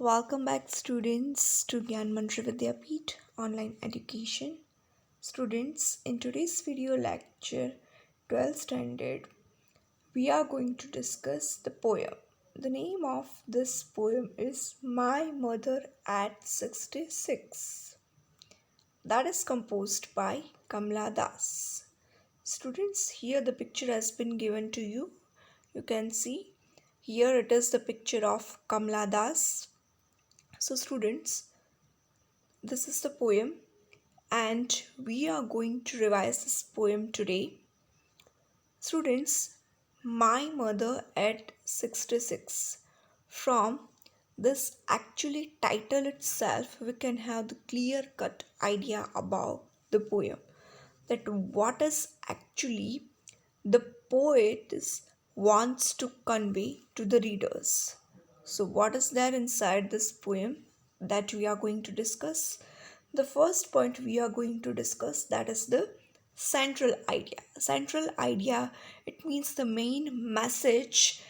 Welcome back, students, to Gyan Mantra Vidyapeeth online education. Students, in today's video lecture, 12th standard, we are going to discuss the poem. The name of this poem is My Mother at 66. That is composed by Kamla Das. Students, here the picture has been given to you. You can see here it is the picture of Kamla Das. So, students, this is the poem, and we are going to revise this poem today. Students, My Mother at 66. From this actually title itself, we can have the clear cut idea about the poem, that what is actually the poet wants to convey to the readers. So, what is there inside this poem that we are going to discuss? The first point we are going to discuss, that is the central idea. Central idea, it means the main message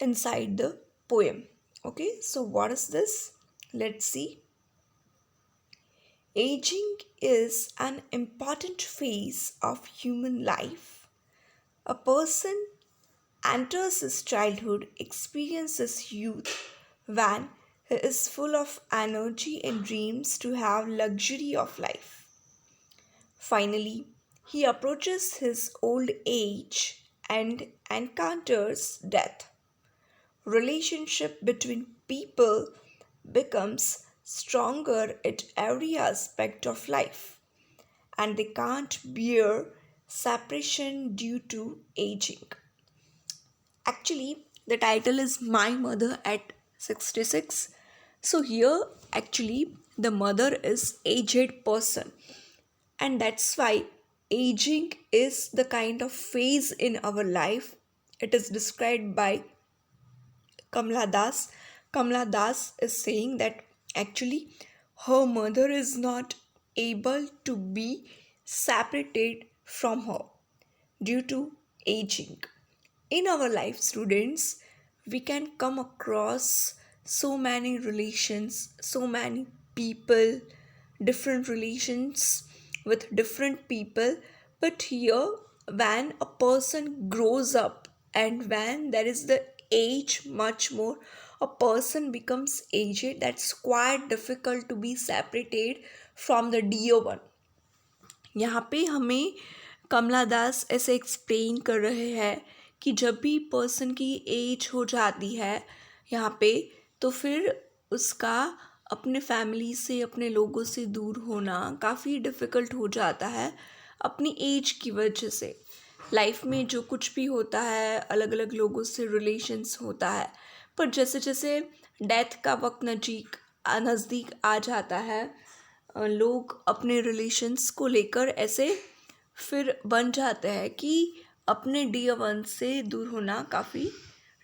inside the poem. Okay, so what is this? Let's see. Aging is an important phase of human life. A person enters his childhood, experiences youth when he is full of energy and dreams to have luxury of life. Finally, he approaches his old age and encounters death. Relationship between people becomes stronger at every aspect of life, and they can't bear separation due to aging. Actually, the title is My Mother at 66. So here actually the mother is aged person, and that's why aging is the kind of phase in our life. It is described by Kamla Das. Kamla Das is saying that actually her mother is not able to be separated from her due to aging. In our life, students, we can come across so many relations, so many people, different relations with different people. But here, when a person grows up and when there is the age much more, a person becomes aged, that's quite difficult to be separated from the dear one. यहाँ पे हमें कमला दास ऐसे explain कर रहे हैं कि जब भी पर्सन की एज हो जाती है यहाँ पे, तो फिर उसका अपने फैमिली से, अपने लोगों से दूर होना काफ़ी डिफ़िकल्ट हो जाता है अपनी एज की वजह से। लाइफ में जो कुछ भी होता है, अलग अलग लोगों से रिलेशंस होता है, पर जैसे जैसे डेथ का वक्त नज़दीक आ जाता है, लोग अपने रिलेशंस को लेकर ऐसे फिर बन जाते हैं कि अपने डियर वन से दूर होना काफ़ी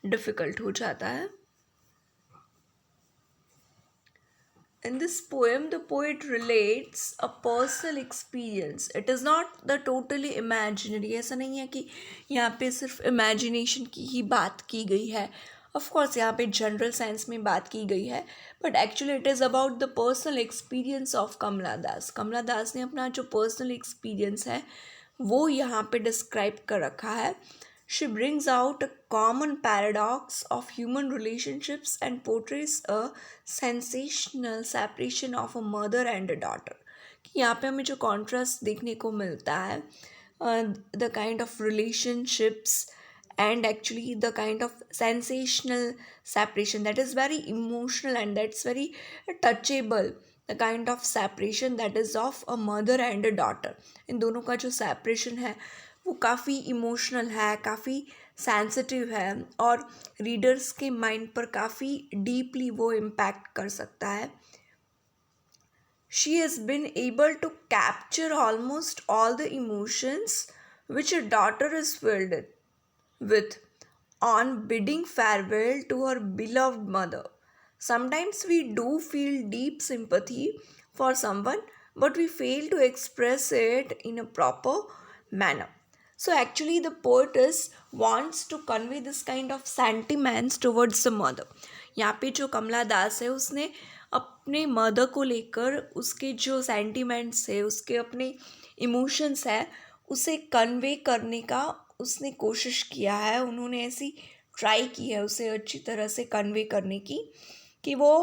डिफ़िकल्ट हो जाता है। In this poem, the poet relates a personal experience. It is not the totally imaginary. ऐसा नहीं है कि यहाँ पे सिर्फ इमेजिनेशन की ही बात की गई है। ऑफ कोर्स यहाँ पे जनरल सेंस में बात की गई है, but actually it is about the personal experience of Kamala Das. Kamala Das ने अपना जो पर्सनल एक्सपीरियंस है वो यहाँ पे डिस्क्राइब कर रखा है। She brings out a common paradox of human relationships and portrays a sensational separation of a mother and a daughter. कि यहाँ पे हमें जो कॉन्ट्रास्ट देखने को मिलता है, the kind of relationships and actually the kind of sensational separation that is very emotional and that's very touchable. The kind of separation that is of a mother and a daughter. इन दोनों का जो separation है वो काफ़ी emotional है, काफ़ी sensitive है और रीडर्स के माइंड पर काफ़ी डीपली वो इम्पैक्ट कर सकता है। She has been able to capture almost all the emotions which a daughter is filled with on bidding farewell to her beloved mother. Sometimes we do feel deep sympathy for someone, but we fail to express it in a proper manner. So actually the poetess wants to convey this kind of sentiments towards the mother. यहाँ पे जो कमला दास है उसने अपने mother को लेकर उसके जो सेंटिमेंट्स है, उसके अपने इमोशंस है, उसे कन्वे करने का उसने कोशिश किया है। उन्होंने ऐसी ट्राई की है उसे अच्छी तरह से कन्वे करने की कि वो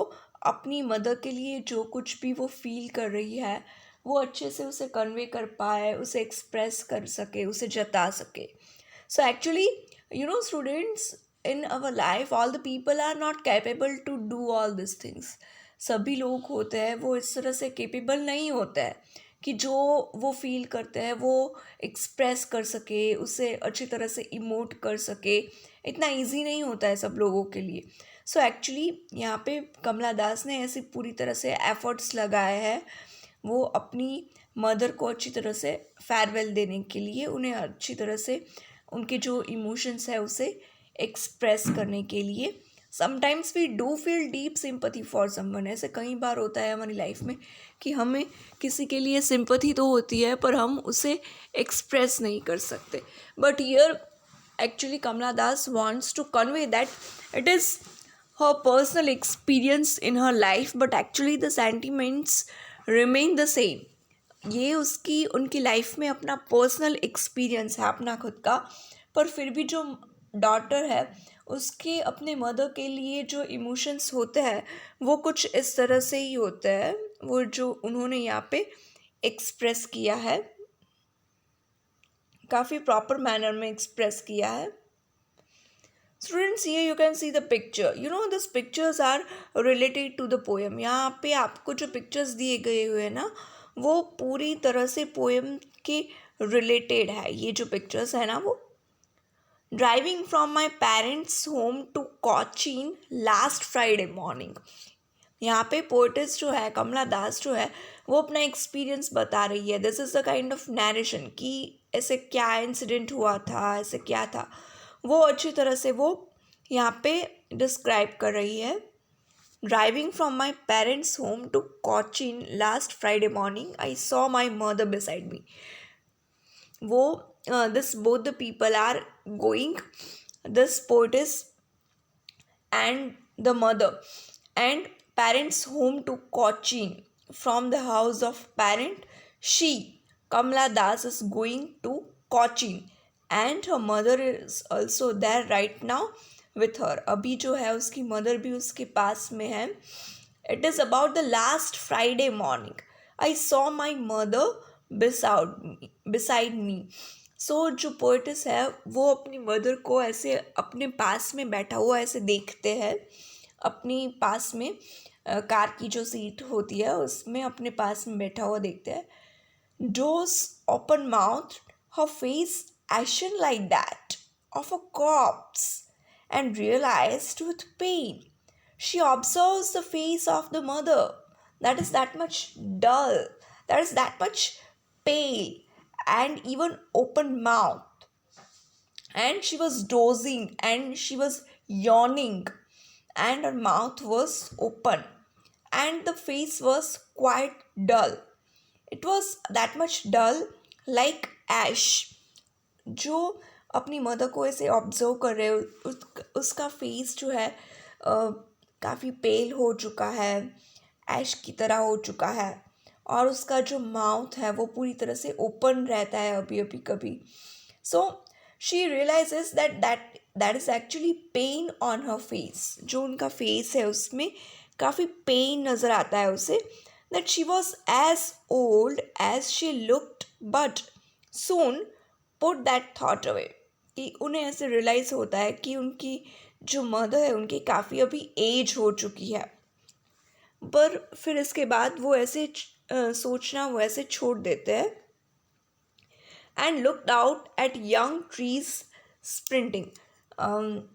अपनी मदर के लिए जो कुछ भी वो फील कर रही है वो अच्छे से उसे कन्वे कर पाए, उसे एक्सप्रेस कर सके, उसे जता सके। So actually students, in our life all the people are not capable to do all this things. सभी लोग होते हैं वो इस तरह से केपेबल नहीं होते हैं कि जो वो फील करते हैं वो एक्सप्रेस कर सके, उसे अच्छी तरह से इमोट कर सके। इतना इजी नहीं होता है सब लोगों के लिए। सो एक्चुअली यहाँ पे कमला दास ने ऐसी पूरी तरह से एफर्ट्स लगाए हैं, वो अपनी मदर को अच्छी तरह से फेयरवेल देने के लिए, उन्हें अच्छी तरह से उनके जो इमोशंस है उसे एक्सप्रेस करने के लिए। Sometimes we do feel deep sympathy for someone. ऐसे कई बार होता है हमारी लाइफ में कि हमें किसी के लिए सिंपथी तो होती है पर हम उसे एक्सप्रेस नहीं कर सकते। But here actually Kamala Das wants to convey that it is her personal experience in her life, but actually the sentiments remain the same. ये उसकी उनकी लाइफ में अपना पर्सनल एक्सपीरियंस है अपना खुद का, पर फिर भी जो डॉटर है उसके अपने मदर के लिए जो इमोशंस होते हैं वो कुछ इस तरह से ही होते हैं, वो जो उन्होंने यहाँ पे एक्सप्रेस किया है, काफ़ी प्रॉपर मैनर में एक्सप्रेस किया है। Students, here you can see the picture. These pictures are related to the poem. यहाँ पे आपको जो पिक्चर्स दिए गए हुए हैं ना वो पूरी तरह से पोएम के रिलेटेड है। ये जो पिक्चर्स है ना वो driving from my parents home to Cochin last Friday morning. यहाँ पे पोएटिस जो है कमला दास जो है वो अपना एक्सपीरियंस बता रही है। This is the kind of narration कि ऐसे क्या इंसिडेंट हुआ था, ऐसे क्या था, वो अच्छी तरह से वो यहाँ पे डिस्क्राइब कर रही है। Driving from my parents home to Cochin last Friday morning I saw my mother beside me. वो this both the people are going, this poetess and the mother and parents home to Cochin. From the house of parent, she, Kamala Das, is going to Cochin and her mother is also there right now with her. अभी जो है उसकी mother भी उसके पास में है। It is about the last Friday morning. I saw my mother beside me. सो जो poet's है वो अपनी मदर को ऐसे अपने पास में बैठा हुआ ऐसे देखते हैं, अपनी पास में कार की जो सीट होती है उसमें अपने पास में बैठा हुआ देखते हैं। Doors open mouth, her face ashen like that of a corpse and realized with pain. She observes the face of the mother that is that much dull, that is that much pale and even open mouth, and she was dozing and she was yawning and her mouth was open and the face was quite dull. It was that much dull like ash. जो अपनी mother को ऐसे observe कर रहे हो उसका face जो है काफ़ी पेल हो चुका है, ऐश की तरह हो चुका है, और उसका जो माउथ है वो पूरी तरह से ओपन रहता है अभी अभी कभी। So she realizes that is actually pain on her face. जो उनका फेस है उसमें काफ़ी पेन नज़र आता है उसे। That she was as old as she looked but soon put that thought away. कि उन्हें ऐसे रियलाइज़ होता है कि उनकी जो मदर है उनकी काफ़ी अभी एज हो चुकी है, पर फिर इसके बाद वो ऐसे सोचना वो ऐसे छोड़ देते हैं। And looked out at young trees sprinting.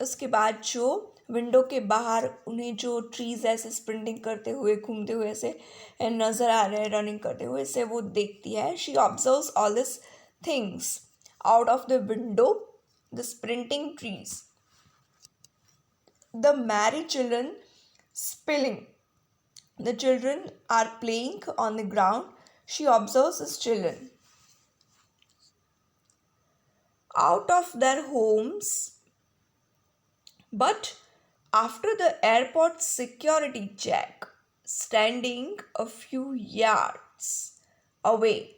उसके बाद जो विंडो के बाहर उन्हें जो ट्रीज़ ऐसे स्प्रिंटिंग करते हुए घूमते हुए ऐसे नज़र आ रहे हैं, रनिंग करते हुए, इसे वो देखती है। She observes all this things out of the window, the sprinting trees, the Mary children spilling. The children are playing on the ground. She observes his children. out of their homes, but after the airport security check, standing a few yards away,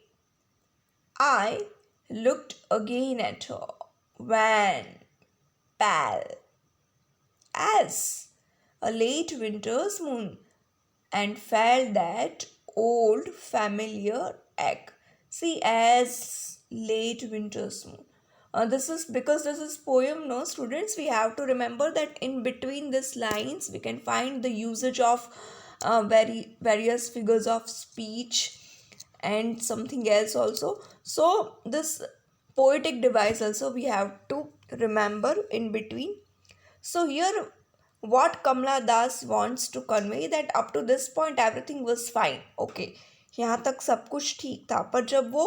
I looked again at her, wan, pale as a late winter's moon, and felt that old familiar ache. See, as late winter's moon. This is because this is poem, no students. We have to remember that in between these lines we can find the usage of various figures of speech and something else also. So this poetic device also we have to remember in between. So here what Kamla Das wants to convey that up to this point everything was fine. Okay, यहाँ तक सब कुछ ठीक था, पर जब वो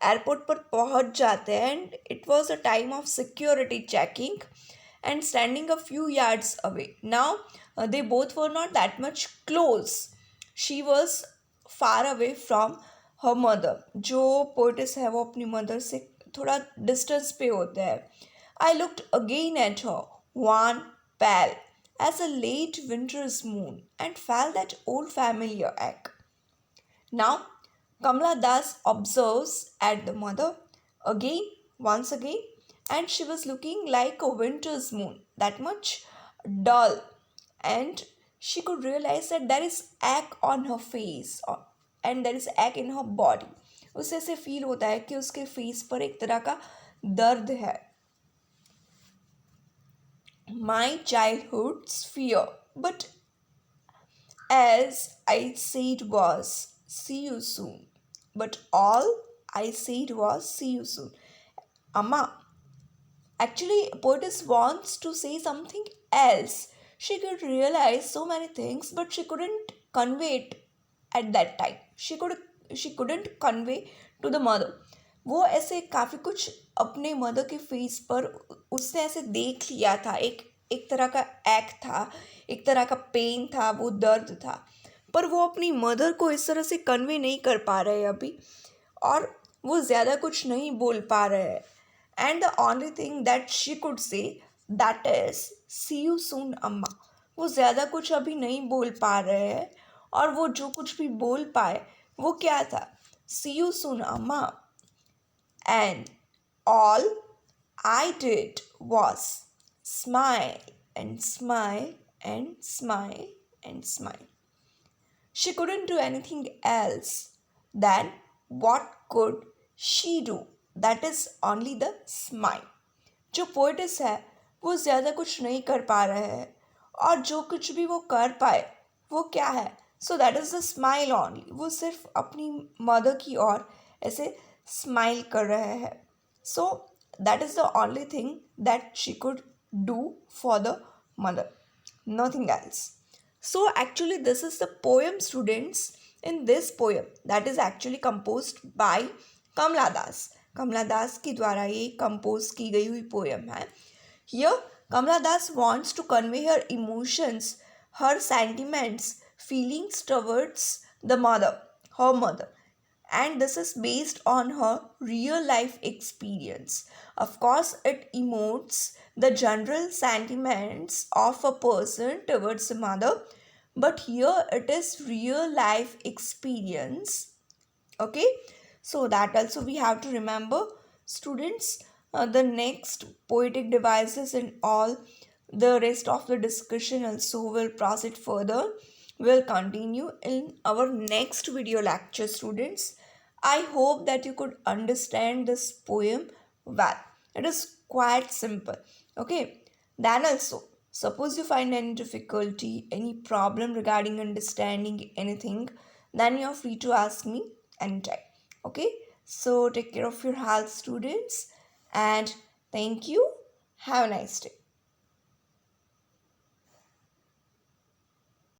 airport पर पहुंच जाते हैं and it was a time of security checking and standing a few yards away. Now, they both were not that much close. She was far away from her mother. जो पोइटिस है वो अपनी मदर से थोड़ा डिस्टेंस पे होते हैं. I looked again at her, wan, pale, as a late winter's moon, and felt that old familiar ache. Now, Kamla Das observes at the mother again, once again, and she was looking like a winter's moon, that much dull, and she could realize that there is ache on her face and there is ache in her body. उसे ऐसे feel होता है कि उसके face पर एक तरह का दर्द है. My childhood's fear, but as I said was, see you soon. But all I said was, see you soon. Amma, actually, poetess wants to say something else. She could realize so many things, but she couldn't convey it at that time. She couldn't convey to the mother. वो ऐसे काफ़ी कुछ अपने mother के face पर उसने ऐसे देख लिया था. एक तरह का एक्ट था, एक तरह का पेन था, वो दर्द था, पर वो अपनी मदर को इस तरह से कन्वे नहीं कर पा रहे अभी, और वो ज़्यादा कुछ नहीं बोल पा रहे हैं. And the only thing that she could say that is see you soon amma. वो ज़्यादा कुछ अभी नहीं बोल पा रहे हैं, और वो जो कुछ भी बोल पाए वो क्या था, सी यू सून अम्मा. And all I did was smile and smile and smile and smile. She couldn't do anything else. Then what could she do? That is only the smile. जो पोइटिस है वो ज़्यादा कुछ नहीं कर पा रहे हैं, और जो कुछ भी वो कर पाए वो क्या है, so that is the smile only. वो सिर्फ अपनी मदर की ओर ऐसे स्माइल कर रहे हैं. So that is the only thing that she could do for the mother, nothing else. So actually this is the poem students. In this poem that is actually composed by Kamla Das. कमला दास की द्वारा ये compose की गई हुई poem है. Here Kamla Das wants to convey her emotions, her sentiments, feelings towards the mother, her mother, and this is based on her real life experience. Of course, it emotes the general sentiments of a person towards a mother, but here it is real life experience. Okay, so that also we have to remember, students. The next poetic devices and all the rest of the discussion also will proceed further, will continue in our next video lecture, students. I hope that you could understand this poem well. It is quite simple. Okay, then also suppose you find any difficulty, any problem regarding understanding anything, then you are free to ask me anytime. Okay, so take care of your health, students, and thank you. Have a nice day.